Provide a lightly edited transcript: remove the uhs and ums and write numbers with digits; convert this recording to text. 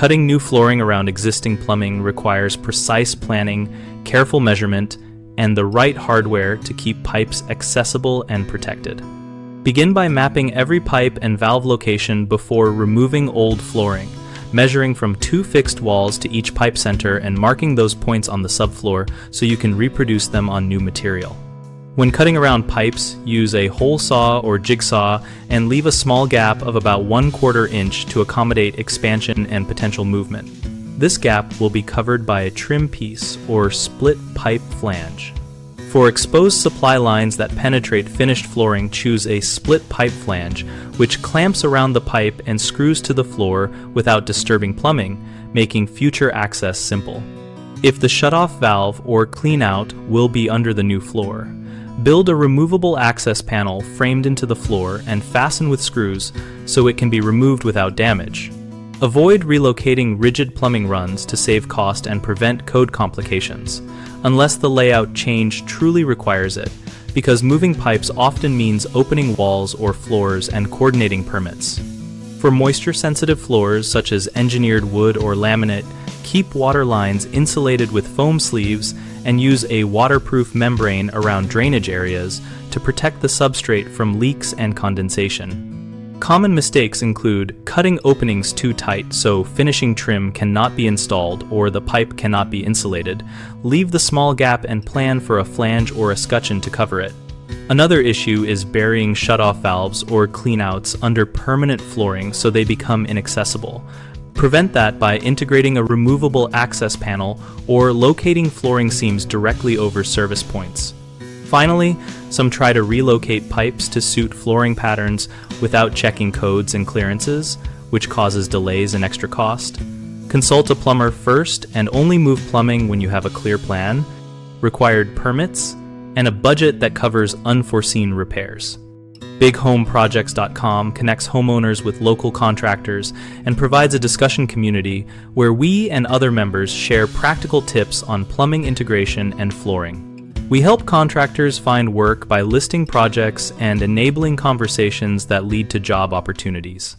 Cutting new flooring around existing plumbing requires precise planning, careful measurement, and the right hardware to keep pipes accessible and protected. Begin by mapping every pipe and valve location before removing old flooring, measuring from 2 fixed walls to each pipe center and marking those points on the subfloor so you can reproduce them on new material. When cutting around pipes, use a hole saw or jigsaw and leave a small gap of about 1/4 inch to accommodate expansion and potential movement. This gap will be covered by a trim piece or split pipe flange. For exposed supply lines that penetrate finished flooring, choose a split pipe flange, which clamps around the pipe and screws to the floor without disturbing plumbing, making future access simple. If the shutoff valve or cleanout will be under the new floor, build a removable access panel framed into the floor and fasten with screws so it can be removed without damage. Avoid relocating rigid plumbing runs to save cost and prevent code complications, unless the layout change truly requires it, because moving pipes often means opening walls or floors and coordinating permits. For moisture-sensitive floors, such as engineered wood or laminate, keep water lines insulated with foam sleeves and use a waterproof membrane around drainage areas to protect the substrate from leaks and condensation. Common mistakes include cutting openings too tight so finishing trim cannot be installed or the pipe cannot be insulated. Leave the small gap and plan for a flange or escutcheon to cover it. Another issue is burying shutoff valves or cleanouts under permanent flooring so they become inaccessible. Prevent that by integrating a removable access panel or locating flooring seams directly over service points. Finally, some try to relocate pipes to suit flooring patterns without checking codes and clearances, which causes delays and extra cost. Consult a plumber first and only move plumbing when you have a clear plan, required permits, and a budget that covers unforeseen repairs. BigHomeProjects.com connects homeowners with local contractors and provides a discussion community where we and other members share practical tips on plumbing integration and flooring. We help contractors find work by listing projects and enabling conversations that lead to job opportunities.